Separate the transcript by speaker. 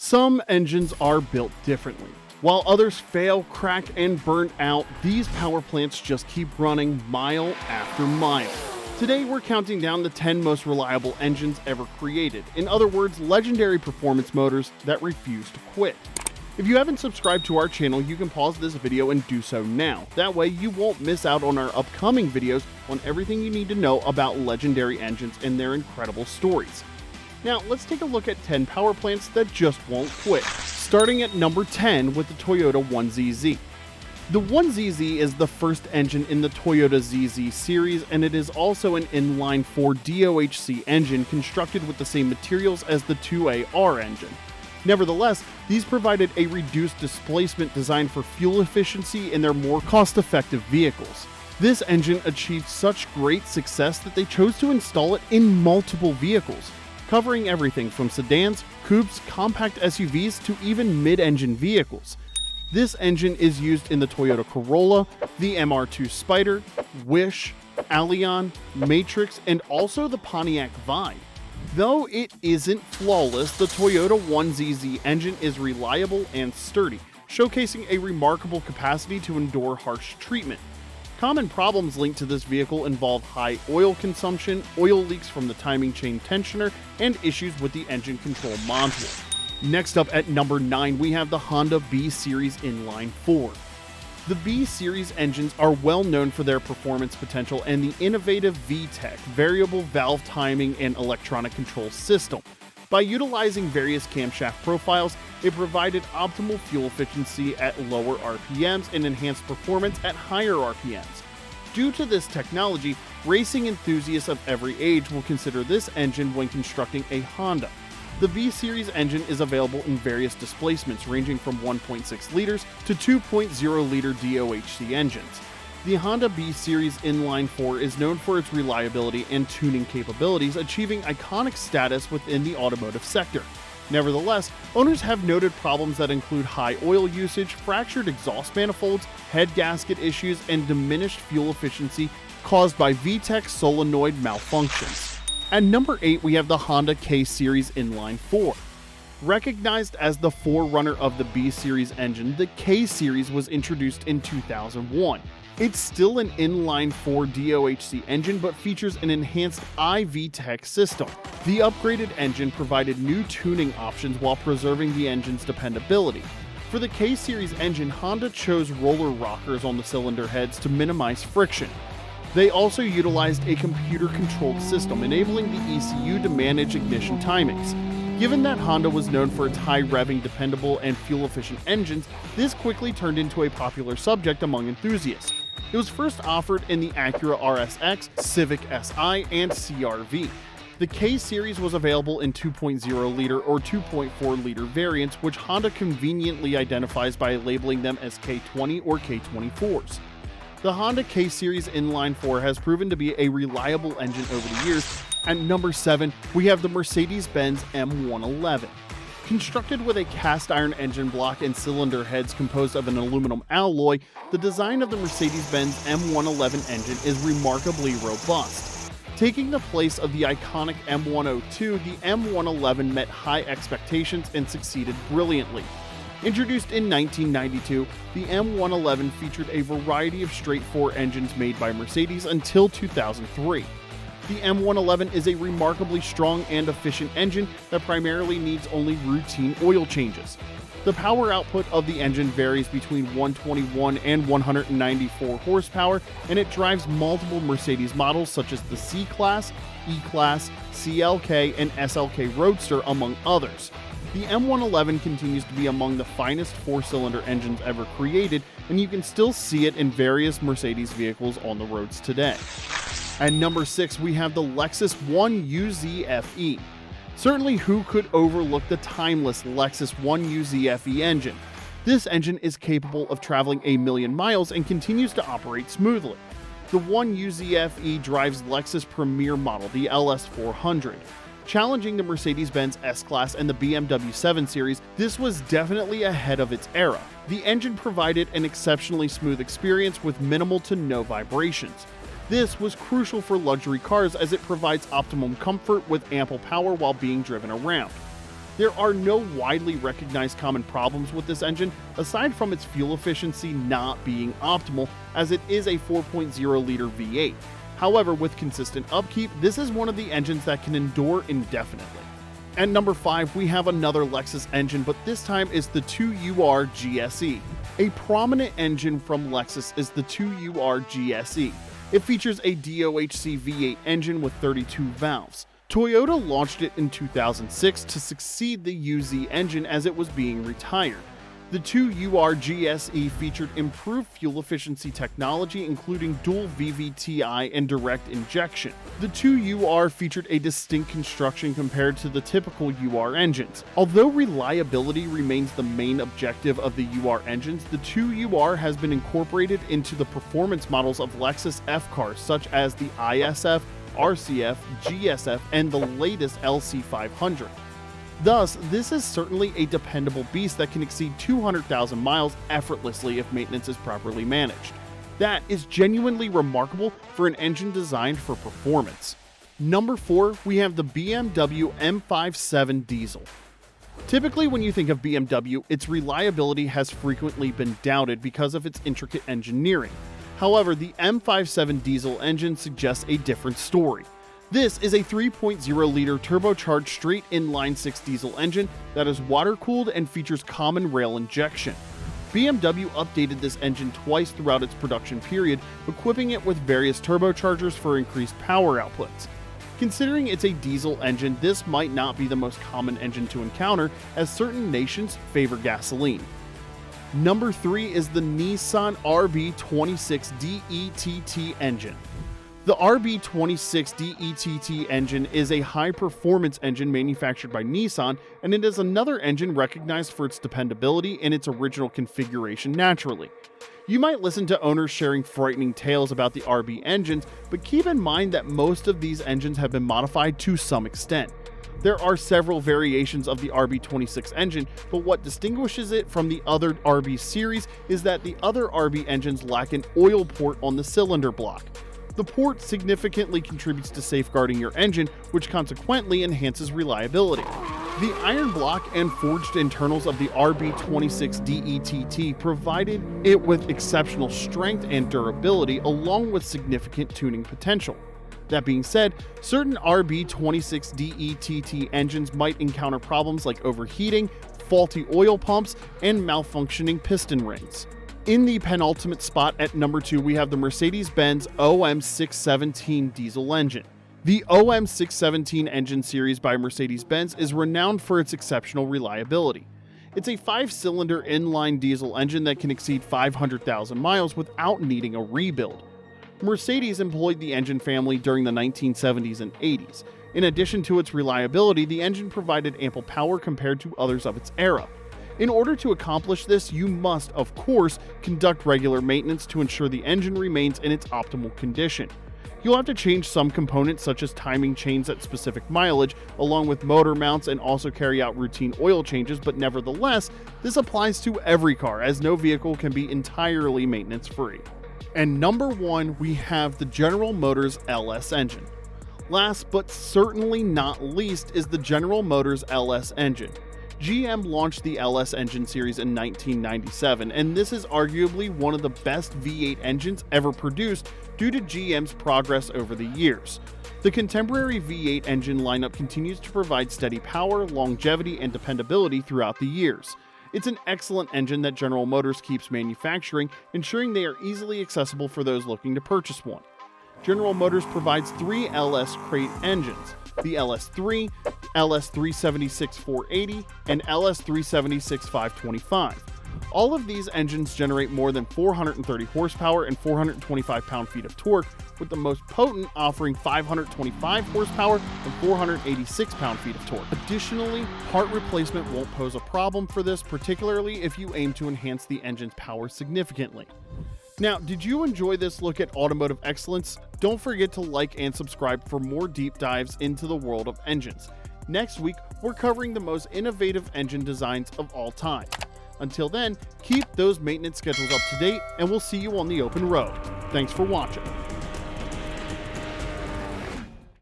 Speaker 1: Some engines are built differently. While others fail, crack, and burn out, these power plants just keep running mile after mile. Today, we're counting down the 10 most reliable engines ever created. In other words, legendary performance motors that refuse to quit. If you haven't subscribed to our channel, you can pause this video and do so now. That way, you won't miss out on our upcoming videos on everything you need to know about legendary engines and their incredible stories. Now, let's take a look at 10 power plants that just won't quit. Starting at number 10 with the Toyota 1ZZ. The 1ZZ is the first engine in the Toyota ZZ series, and it is also an inline-4 DOHC engine constructed with the same materials as the 2AR engine. Nevertheless, these provided a reduced displacement designed for fuel efficiency in their more cost-effective vehicles. This engine achieved such great success that they chose to install it in multiple vehicles, covering everything from sedans, coupes, compact SUVs, to even mid-engine vehicles. This engine is used in the Toyota Corolla, the MR2 Spider, Wish, Allion, Matrix, and also the Pontiac Vibe. Though it isn't flawless, the Toyota 1ZZ engine is reliable and sturdy, showcasing a remarkable capacity to endure harsh treatment. Common problems linked to this vehicle involve high oil consumption, oil leaks from the timing chain tensioner, and issues with the engine control module. Next up at number 9, we have the Honda B-Series Inline-4. The B-Series engines are well known for their performance potential and the innovative VTEC, variable valve timing and electronic control system. By utilizing various camshaft profiles, it provided optimal fuel efficiency at lower RPMs and enhanced performance at higher RPMs. Due to this technology, racing enthusiasts of every age will consider this engine when constructing a Honda. The B-Series engine is available in various displacements ranging from 1.6 liters to 2.0 liter DOHC engines. The Honda B-Series Inline-4 is known for its reliability and tuning capabilities, achieving iconic status within the automotive sector. Nevertheless, owners have noted problems that include high oil usage, fractured exhaust manifolds, head gasket issues, and diminished fuel efficiency caused by VTEC solenoid malfunctions. At number 8, we have the Honda K-Series Inline-4. Recognized as the forerunner of the B-Series engine, the K-Series was introduced in 2001. It's still an inline-4 DOHC engine, but features an enhanced iVTEC system. The upgraded engine provided new tuning options while preserving the engine's dependability. For the K-Series engine, Honda chose roller rockers on the cylinder heads to minimize friction. They also utilized a computer-controlled system, enabling the ECU to manage ignition timings. Given that Honda was known for its high-revving, dependable, and fuel-efficient engines, this quickly turned into a popular subject among enthusiasts. It was first offered in the Acura RSX, Civic Si, and CR-V. The K-Series was available in 2.0-liter or 2.4-liter variants, which Honda conveniently identifies by labeling them as K20 or K24s. The Honda K-Series Inline-4 has proven to be a reliable engine over the years. At number 7, we have the Mercedes-Benz M111. Constructed with a cast iron engine block and cylinder heads composed of an aluminum alloy, the design of the Mercedes-Benz M111 engine is remarkably robust. Taking the place of the iconic M102, the M111 met high expectations and succeeded brilliantly. Introduced in 1992, the M111 featured a variety of straight-four engines made by Mercedes until 2003. The M111 is a remarkably strong and efficient engine that primarily needs only routine oil changes. The power output of the engine varies between 121 and 194 horsepower, and it drives multiple Mercedes models such as the C-Class, E-Class, CLK, and SLK Roadster, among others. The M111 continues to be among the finest four-cylinder engines ever created, and you can still see it in various Mercedes vehicles on the roads today. At number 6, we have the Lexus 1UZ FE. Certainly, who could overlook the timeless Lexus 1UZ FE engine? This engine is capable of traveling 1,000,000 miles and continues to operate smoothly. The 1UZ FE drives Lexus' premier model, the LS400. Challenging the Mercedes-Benz S-Class and the BMW 7 Series, this was definitely ahead of its era. The engine provided an exceptionally smooth experience with minimal to no vibrations. This was crucial for luxury cars as it provides optimum comfort with ample power while being driven around. There are no widely recognized common problems with this engine, aside from its fuel efficiency not being optimal, as it is a 4.0-liter V8. However, with consistent upkeep, this is one of the engines that can endure indefinitely. At number 5, we have another Lexus engine, but this time is the 2UR GSE. A prominent engine from Lexus is the 2UR GSE. It features a DOHC V8 engine with 32 valves. Toyota launched it in 2006 to succeed the UZ engine as it was being retired. The 2UR GSE featured improved fuel efficiency technology, including dual VVTi and direct injection. The 2UR featured a distinct construction compared to the typical UR engines. Although reliability remains the main objective of the UR engines, the 2UR has been incorporated into the performance models of Lexus F cars such as the ISF, RCF, GSF, and the latest LC500. Thus, this is certainly a dependable beast that can exceed 200,000 miles effortlessly if maintenance is properly managed. That is genuinely remarkable for an engine designed for performance. Number 4, we have the BMW M57 Diesel. Typically, when you think of BMW, its reliability has frequently been doubted because of its intricate engineering. However, the M57 diesel engine suggests a different story. This is a 3.0-liter turbocharged straight inline 6 diesel engine that is water-cooled and features common rail injection. BMW updated this engine twice throughout its production period, equipping it with various turbochargers for increased power outputs. Considering it's a diesel engine, this might not be the most common engine to encounter, as certain nations favor gasoline. Number 3 is the Nissan RB26 DETT engine. The RB26 DETT engine is a high-performance engine manufactured by Nissan, and it is another engine recognized for its dependability in its original configuration naturally. You might listen to owners sharing frightening tales about the RB engines, but keep in mind that most of these engines have been modified to some extent. There are several variations of the RB26 engine, but what distinguishes it from the other RB series is that the other RB engines lack an oil port on the cylinder block. The port significantly contributes to safeguarding your engine, which consequently enhances reliability. The iron block and forged internals of the RB26 DETT provided it with exceptional strength and durability, along with significant tuning potential. That being said, certain RB26 DETT engines might encounter problems like overheating, faulty oil pumps, and malfunctioning piston rings. In the penultimate spot at number 2, we have the Mercedes-Benz OM617 diesel engine. The OM617 engine series by Mercedes-Benz is renowned for its exceptional reliability. It's a 5-cylinder inline diesel engine that can exceed 500,000 miles without needing a rebuild. Mercedes employed the engine family during the 1970s and 80s. In addition to its reliability, the engine provided ample power compared to others of its era. In order to accomplish this, you must, of course, conduct regular maintenance to ensure the engine remains in its optimal condition. You'll have to change some components such as timing chains at specific mileage, along with motor mounts, and also carry out routine oil changes, but nevertheless, this applies to every car, as no vehicle can be entirely maintenance-free. And number 1, we have the General Motors LS engine. Last but certainly not least is the General Motors LS engine. GM launched the LS engine series in 1997, and this is arguably one of the best V8 engines ever produced due to GM's progress over the years. The contemporary V8 engine lineup continues to provide steady power, longevity, and dependability throughout the years. It's an excellent engine that General Motors keeps manufacturing, ensuring they are easily accessible for those looking to purchase one. General Motors provides 3 LS crate engines: the LS3, LS376-480, and LS376-525. All of these engines generate more than 430 horsepower and 425 pound-feet of torque, with the most potent offering 525 horsepower and 486 pound-feet of torque. Additionally, part replacement won't pose a problem for this, particularly if you aim to enhance the engine's power significantly. Now, did you enjoy this look at automotive excellence? Don't forget to like and subscribe for more deep dives into the world of engines. Next week, we're covering the most innovative engine designs of all time. Until then, keep those maintenance schedules up to date, and we'll see you on the open road. Thanks for watching.